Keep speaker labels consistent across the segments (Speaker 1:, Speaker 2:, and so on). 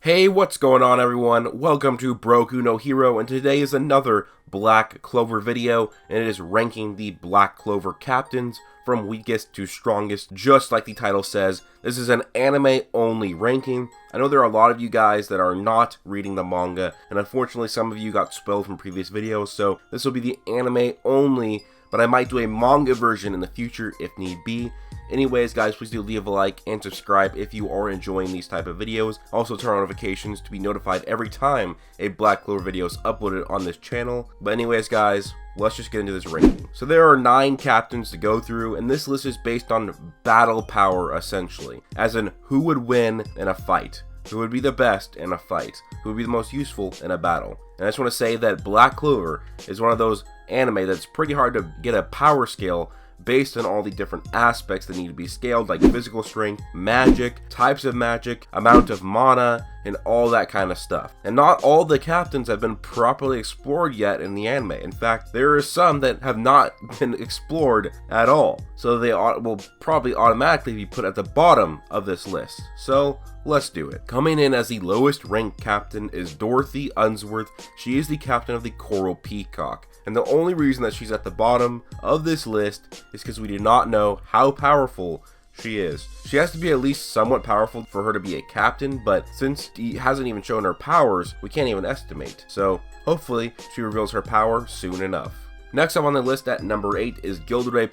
Speaker 1: Hey, what's going on everyone? Welcome to Broku no Hero, and today is another Black Clover video, and it is ranking the Black Clover captains from weakest to strongest, just like the title says. This is an anime-only ranking. I know there are a lot of you guys that are not reading the manga, and unfortunately some of you got spoiled from previous videos, so this will be the anime-only, but I might do a manga version in the future if need be. Anyways, guys, please do leave a like and subscribe if you are enjoying these type of videos. Also, turn on notifications to be notified every time a Black Clover video is uploaded on this channel. But anyways, guys, let's just get into this ranking. So there are 9 captains to go through, and this list is based on battle power, essentially. As in, who would win in a fight? Who would be the best in a fight? Who would be the most useful in a battle? And I just want to say that Black Clover is one of those anime that's pretty hard to get a power scale based on all the different aspects that need to be scaled, like physical strength, magic, types of magic, amount of mana, and all that kind of stuff. And not all the captains have been properly explored yet in the anime. In fact, there are some that have not been explored at all. So they will probably automatically be put at the bottom of this list. So let's do it. Coming in as the lowest ranked captain is Dorothy Unsworth. She is the captain of the Coral Peacock. And the only reason that she's at the bottom of this list is because we do not know how powerful she is. She has to be at least somewhat powerful for her to be a captain, but since he hasn't even shown her powers, we can't even estimate. So hopefully she reveals her power soon enough. Next up on the list at number 8 is Gueldre.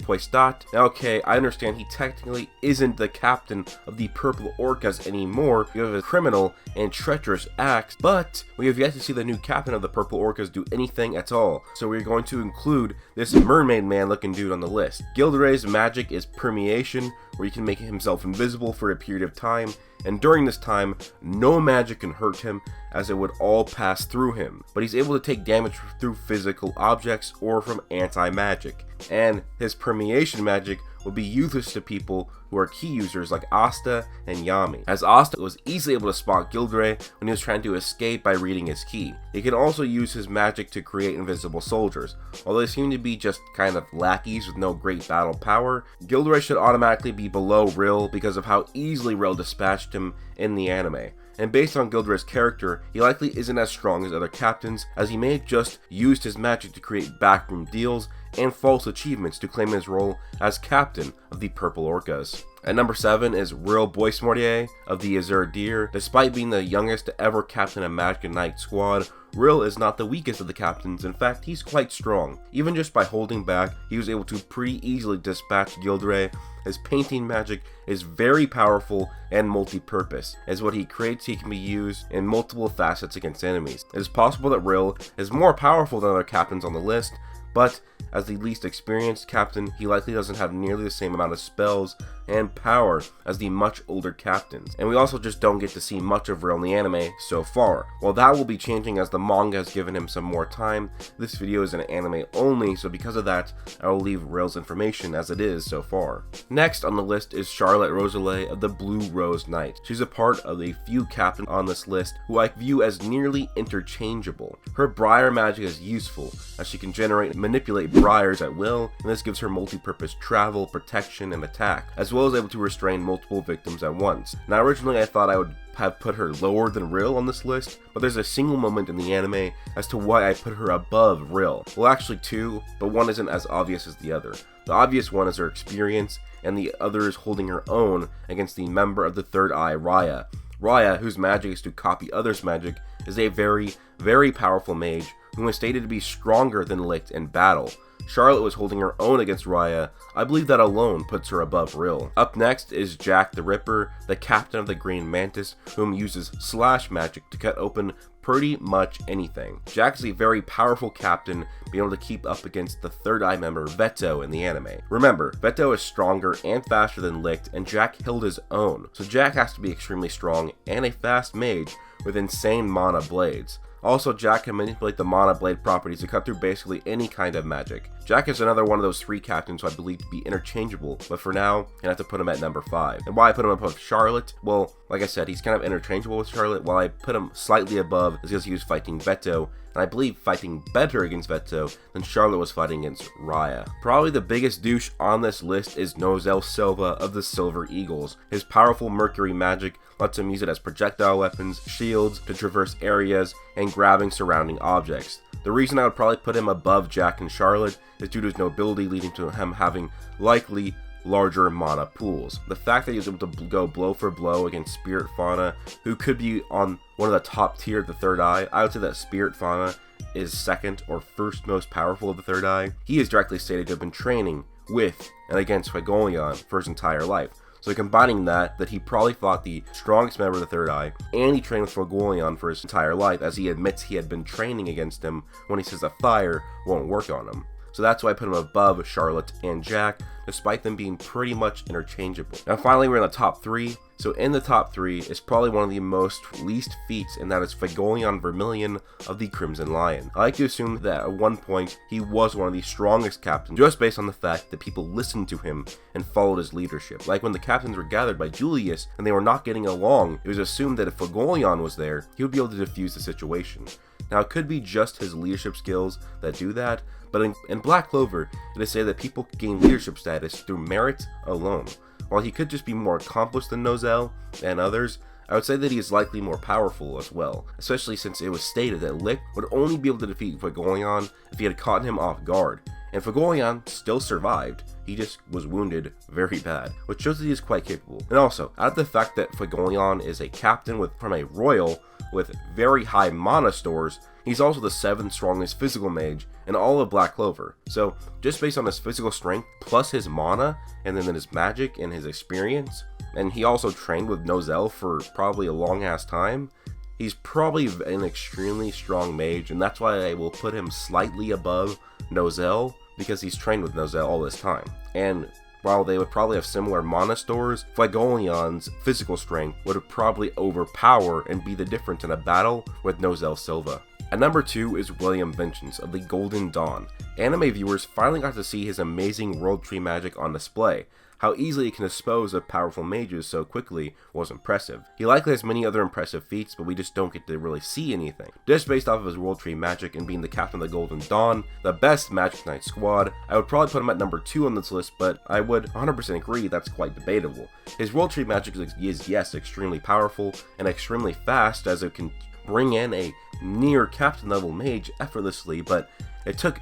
Speaker 1: Now, okay, I understand he technically isn't the captain of the Purple Orcas anymore because of his criminal and treacherous acts, but we have yet to see the new captain of the Purple Orcas do anything at all, so we're going to include this mermaid man looking dude on the list. Gueldre's magic is permeation, where he can make himself invisible for a period of time, and during this time, no magic can hurt him as it would all pass through him, but he's able to take damage through physical objects or from anti-magic. And his permeation magic will be useless to people who are key users like Asta and Yami, as Asta was easily able to spot Gueldre when he was trying to escape by reading his key. He can also use his magic to create invisible soldiers. Although they seem to be just kind of lackeys with no great battle power, Gueldre should automatically be below Rill because of how easily Rill dispatched him in the anime. And based on Gueldre's character, he likely isn't as strong as other captains, as he may have just used his magic to create backroom deals and false achievements to claim his role as captain of the Purple Orcas. At number 7 is Rill of the Azure Deer. Despite being the youngest to ever captain a Magic Knight squad, Rill is not the weakest of the captains. In fact, he's quite strong. Even just by holding back, he was able to pretty easily dispatch Gueldre. His painting magic is very powerful and multi-purpose. As what he creates, he can be used in multiple facets against enemies. It is possible that Rill is more powerful than other captains on the list, but as the least experienced captain, he likely doesn't have nearly the same amount of spells and power as the much older captains. And we also just don't get to see much of Rill in the anime so far. While that will be changing as the manga has given him some more time, this video is an anime only, so because of that, I will leave Rill's information as it is so far. Next on the list is Charlotte Rosalie of the Blue Rose Knight. She's a part of a few captains on this list who I view as nearly interchangeable. Her briar magic is useful, as she can generate and manipulate briars at will, and this gives her multi-purpose travel, protection, and attack, as well as able to restrain multiple victims at once. Now originally I thought I would have put her lower than Rill on this list, but there's a single moment in the anime as to why I put her above Rill. Well, actually 2, but one isn't as obvious as the other. The obvious one is her experience, and the other is holding her own against the member of the Third Eye, Raya. Raya, whose magic is to copy others' magic, is a very, very powerful mage who is stated to be stronger than Licht in battle. Charlotte was holding her own against Raya. I believe that alone puts her above Rill. Up next is Jack the Ripper, the captain of the Green Mantis, whom uses slash magic to cut open pretty much anything. Jack is a very powerful captain, being able to keep up against the Third Eye member Vetto in the anime. Remember, Vetto is stronger and faster than Licht, and Jack held his own, so Jack has to be extremely strong and a fast mage with insane mana blades. Also, Jack can manipulate the mana blade properties to cut through basically any kind of magic. Jack is another one of those 3 captains who I believe to be interchangeable, but for now, I have to put him at number 5. And why I put him above Charlotte? Well, like I said, he's kind of interchangeable with Charlotte. While I put him slightly above is because he was fighting Vetto, and I believe fighting better against Vetto than Charlotte was fighting against Raya. Probably the biggest douche on this list is Nozel Silva of the Silver Eagles. His powerful Mercury magic lets him use it as projectile weapons, shields, to traverse areas, and grabbing surrounding objects. The reason I would probably put him above Jack and Charlotte is due to his nobility, leading to him having likely larger mana pools. The fact that he was able to go blow for blow against Spirit Fauna, who could be on one of the top tier of the third eye. I would say that Spirit Fauna is second or first most powerful of the third eye. He is directly stated to have been training with and against Fuegolion for his entire life. So combining that he probably fought the strongest member of the third eye, and he trained with Fuegolion for his entire life, as he admits he had been training against him when he says that fire won't work on him. So that's why I put him above Charlotte and Jack, despite them being pretty much interchangeable. Now finally, we're in the top 3. So in the top 3 is probably one of the most least feats, and that is Feghouli Vermilion of the Crimson Lion. I like to assume that at one point he was one of the strongest captains, just based on the fact that people listened to him and followed his leadership. Like when the captains were gathered by Julius and they were not getting along, it was assumed that if Feghouli was there, he would be able to defuse the situation. Now it could be just his leadership skills that do that, but in Black Clover, it is said that people gain leadership status through merit alone. While he could just be more accomplished than Nozel and others, I would say that he is likely more powerful as well, especially since it was stated that Lick would only be able to defeat Fuegolion if he had caught him off guard, and Fuegolion still survived. He just was wounded very bad, which shows that he is quite capable. And also, add the fact that Fuegolion is a captain from a royal with very high mana stores, he's also the 7th strongest physical mage in all of Black Clover. So just based on his physical strength plus his mana and then his magic and his experience, and he also trained with Nozel for probably a long ass time, he's probably an extremely strong mage, and that's why I will put him slightly above Nozel, because he's trained with Nozel all this time. And while they would probably have similar mana stores, Fuegolion's physical strength would probably overpower and be the difference in a battle with Nozel Silva. At number 2 is William Vengeance of the Golden Dawn. Anime viewers finally got to see his amazing World Tree magic on display. How easily he can dispose of powerful mages so quickly was impressive. He likely has many other impressive feats, but we just don't get to really see anything. Just based off of his World Tree magic and being the captain of the Golden Dawn, the best Magic Knight squad, I would probably put him at number 2 on this list, but I would 100% agree that's quite debatable. His World Tree magic is yes, extremely powerful and extremely fast, as it can bring in a near captain level mage effortlessly, but it took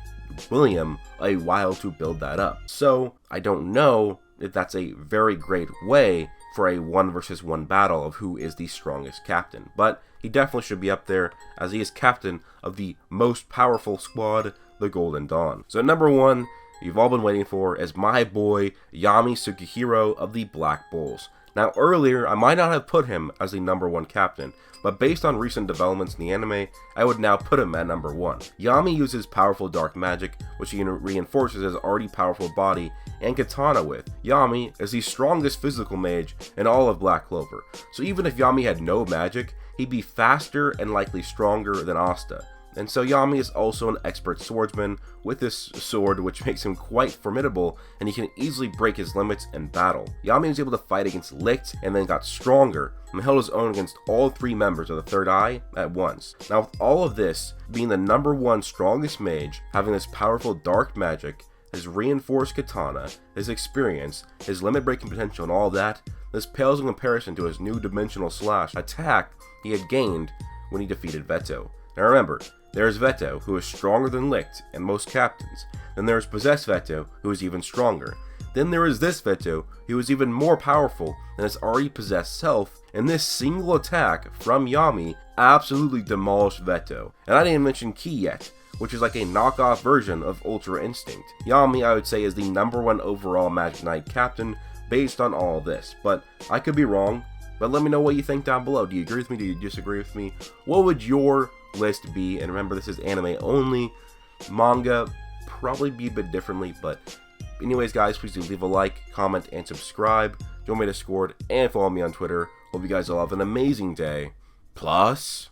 Speaker 1: William a while to build that up. So I don't know if that's a very great way for a 1 versus 1 battle of who is the strongest captain, but he definitely should be up there, as he is captain of the most powerful squad, the Golden Dawn. So number 1, you've all been waiting for, is my boy Yami Tsukihiro of the Black Bulls. Now earlier, I might not have put him as the number 1 captain, but based on recent developments in the anime, I would now put him at number 1. Yami uses powerful dark magic, which he reinforces his already powerful body and katana with. Yami is the strongest physical mage in all of Black Clover, so even if Yami had no magic, he'd be faster and likely stronger than Asta. And so Yami is also an expert swordsman with this sword, which makes him quite formidable, and he can easily break his limits in battle. Yami was able to fight against Licht and then got stronger and held his own against all 3 members of the Third Eye at once. Now with all of this, being the number 1 strongest mage, having this powerful dark magic, his reinforced katana, his experience, his limit breaking potential and all that, this pales in comparison to his new dimensional slash attack he had gained when he defeated Vetto. Now remember, there is Vetto, who is stronger than Licht and most captains. Then there is Possessed Vetto, who is even stronger. Then there is this Vetto, who is even more powerful than his already possessed self, and this single attack from Yami absolutely demolished Vetto. And I didn't mention Ki yet, which is like a knockoff version of Ultra Instinct. Yami, I would say, is the number 1 overall Magic Knight captain based on all of this, but I could be wrong. But let me know what you think down below. Do you agree with me? Do you disagree with me? What would your list be? And remember, this is anime only. Manga probably be a bit differently, but anyways guys, please do leave a like, comment, and subscribe. Join me to Discord and follow me on Twitter. Hope you guys all have an amazing day. Plus...